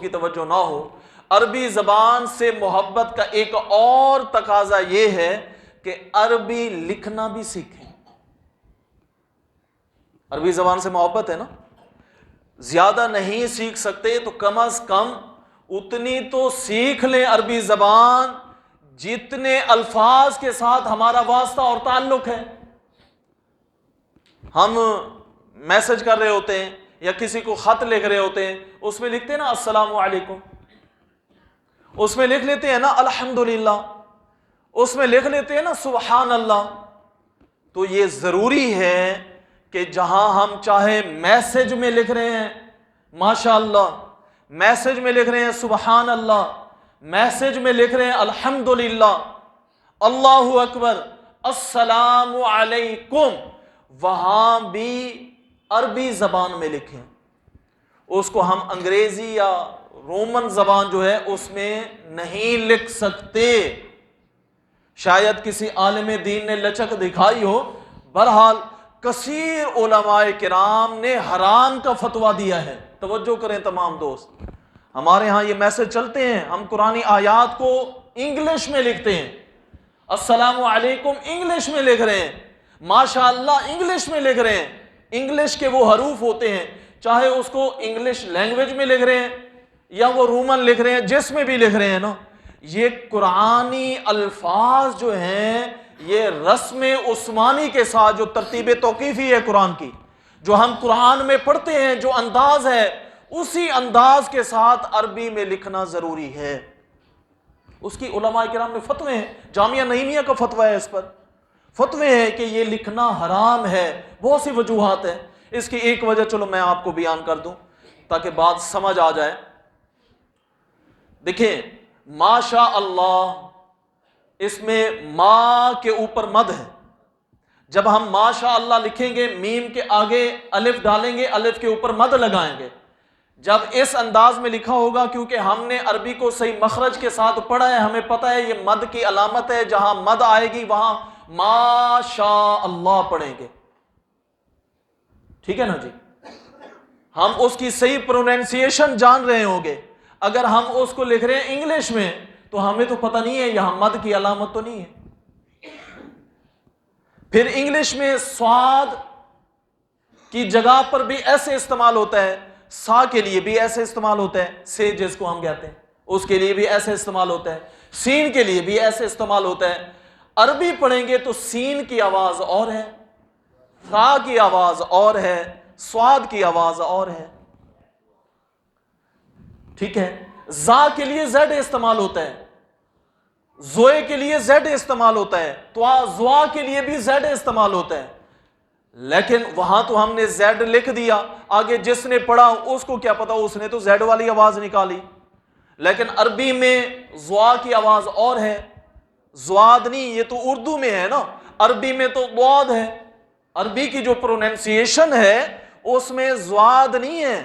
کی توجہ نہ ہو، عربی زبان سے محبت کا ایک اور تقاضا یہ ہے کہ عربی لکھنا بھی سیکھیں۔ عربی زبان سے محبت ہے نا، زیادہ نہیں سیکھ سکتے تو کم از کم اتنی تو سیکھ لیں عربی زبان جتنے الفاظ کے ساتھ ہمارا واسطہ اور تعلق ہے۔ ہم میسج کر رہے ہوتے ہیں یا کسی کو خط لکھ رہے ہوتے ہیں، اس میں لکھتے ہیں نا السلام علیکم، اس میں لکھ لیتے ہیں نا الحمدللہ، اس میں لکھ لیتے ہیں نا سبحان اللہ۔ تو یہ ضروری ہے کہ جہاں ہم چاہے میسج میں لکھ رہے ہیں ماشاء اللہ، میسج میں لکھ رہے ہیں سبحان اللہ، میسج میں لکھ رہے ہیں الحمدللہ، اللہ اکبر، السلام علیکم، وہاں بھی عربی زبان میں لکھیں۔ اس کو ہم انگریزی یا رومن زبان جو ہے اس میں نہیں لکھ سکتے۔ شاید کسی عالم دین نے لچک دکھائی ہو، بہرحال کثیر علماء کرام نے حرام کا فتویٰ دیا ہے۔ توجہ کریں تمام دوست، ہمارے ہاں یہ میسج چلتے ہیں، ہم قرآنی آیات کو انگلش میں لکھتے ہیں، السلام علیکم انگلش میں لکھ رہے ہیں، ماشاء اللہ انگلش میں لکھ رہے ہیں۔ انگلش کے وہ حروف ہوتے ہیں، چاہے اس کو انگلش لینگویج میں لکھ رہے ہیں یا وہ رومن لکھ رہے ہیں، جس میں بھی لکھ رہے ہیں نا، یہ قرآنی الفاظ جو ہیں یہ رسم عثمانی کے ساتھ جو ترتیب توقیفی ہے قرآن کی، جو ہم قرآن میں پڑھتے ہیں، جو انداز ہے اسی انداز کے ساتھ عربی میں لکھنا ضروری ہے۔ اس کی علماء کرام نے فتوے ہیں، جامعہ نعیمیہ کا فتویٰ ہے، اس پر فتوے ہیں کہ یہ لکھنا حرام ہے۔ بہت سی وجوہات ہیں، اس کی ایک وجہ چلو میں آپ کو بیان کر دوں تاکہ بات سمجھ آ جائے۔ دیکھیں ماشاء اللہ، اس میں ما کے اوپر مد ہے۔ جب ہم ماشاء اللہ لکھیں گے، میم کے آگے الف ڈالیں گے، الف کے اوپر مد لگائیں گے۔ جب اس انداز میں لکھا ہوگا، کیونکہ ہم نے عربی کو صحیح مخرج کے ساتھ پڑھا ہے، ہمیں پتہ ہے یہ مد کی علامت ہے، جہاں مد آئے گی وہاں ما شاء اللہ پڑھیں گے، ٹھیک ہے نا جی؟ ہم اس کی صحیح پروننسیشن جان رہے ہوں گے۔ اگر ہم اس کو لکھ رہے ہیں انگلش میں تو ہمیں تو پتہ نہیں ہے یہاں مد کی علامت تو نہیں ہے۔ پھر انگلش میں صاد کی جگہ پر بھی ایسے استعمال ہوتا ہے، سا کے لیے بھی ایسے استعمال ہوتا ہے، سے جس کو ہم کہتے ہیں اس کے لیے بھی ایسے استعمال ہوتا ہے، سین کے لیے بھی ایسے استعمال ہوتا ہے۔ عربی پڑھیں گے تو سین کی آواز اور ہے، ثا کی آواز اور ہے، صاد کی آواز اور ہے، ٹھیک ہے؟ زا کے لیے زیڈ استعمال ہوتا ہے، زوئے کے لیے زیڈ استعمال ہوتا ہے، زوا کے لیے بھی زیڈ استعمال ہوتا ہے، لیکن وہاں تو ہم نے زیڈ لکھ دیا، آگے جس نے پڑھا اس کو کیا پتا، اس نے تو زیڈ والی آواز نکالی۔ لیکن عربی میں زوا کی آواز اور ہے، زواد نہیں، یہ تو اردو میں ہے نا، عربی میں تو ضاد ہے۔ عربی کی جو پروننسیشن ہے اس میں زواد نہیں ہے۔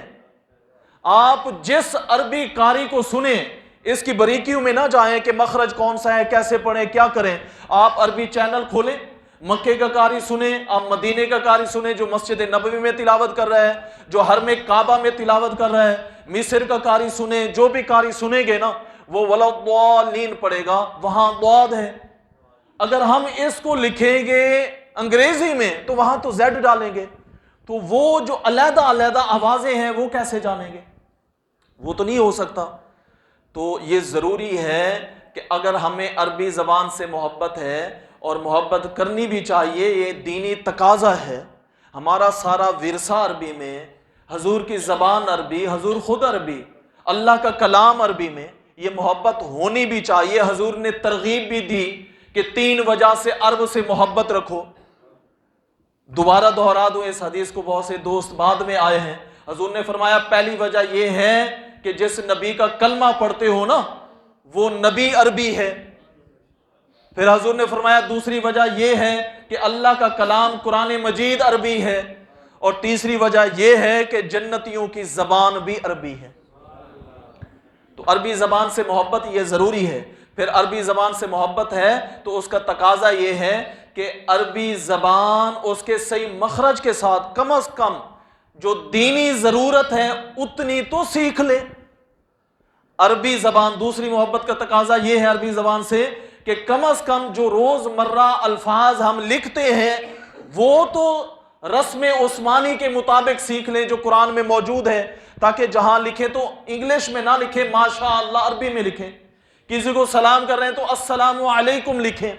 آپ جس عربی قاری کو سنیں، اس کی باریکیوں میں نہ جائیں کہ مخرج کون سا ہے، کیسے پڑھیں، کیا کریں۔ آپ عربی چینل کھولیں، مکے کا قاری سنیں، آپ مدینے کا قاری سنیں جو مسجد نبوی میں تلاوت کر رہا ہے، جو حرم کعبہ میں تلاوت کر رہا ہے، مصر کا قاری سنیں، جو بھی قاری سنیں گے نا وہ وَلَضَّالِّينَ پڑھے گا، وہاں ضاد ہے۔ اگر ہم اس کو لکھیں گے انگریزی میں تو وہاں تو زیڈ ڈالیں گے، تو وہ جو علیحدہ علیحدہ آوازیں ہیں وہ کیسے جانیں گے؟ وہ تو نہیں ہو سکتا۔ تو یہ ضروری ہے کہ اگر ہمیں عربی زبان سے محبت ہے، اور محبت کرنی بھی چاہیے، یہ دینی تقاضا ہے، ہمارا سارا ورثہ عربی میں، حضور کی زبان عربی، حضور خود عربی، اللہ کا کلام عربی میں، یہ محبت ہونی بھی چاہیے۔ حضور نے ترغیب بھی دی کہ 3 وجہ سے عرب سے محبت رکھو۔ دوبارہ دہرا دوں اس حدیث کو، بہت سے دوست بعد میں آئے ہیں۔ حضور نے فرمایا پہلی وجہ یہ ہے کہ جس نبی کا کلمہ پڑھتے ہو نا وہ نبی عربی ہے۔ پھر حضور نے فرمایا دوسری وجہ یہ ہے کہ اللہ کا کلام قرآن مجید عربی ہے، اور تیسری وجہ یہ ہے کہ جنتیوں کی زبان بھی عربی ہے۔ تو عربی زبان سے محبت یہ ضروری ہے۔ پھر عربی زبان سے محبت ہے تو اس کا تقاضا یہ ہے کہ عربی زبان اس کے صحیح مخرج کے ساتھ کم از کم جو دینی ضرورت ہے اتنی تو سیکھ لے۔ عربی زبان، دوسری محبت کا تقاضا یہ ہے عربی زبان سے کہ کم از کم جو روز مرہ الفاظ ہم لکھتے ہیں وہ تو رسم عثمانی کے مطابق سیکھ لیں جو قرآن میں موجود ہے، تاکہ جہاں لکھیں تو انگلش میں نہ لکھیں، ماشاء اللہ عربی میں لکھیں. کسی کو سلام کر رہے ہیں تو السلام علیکم لکھیں.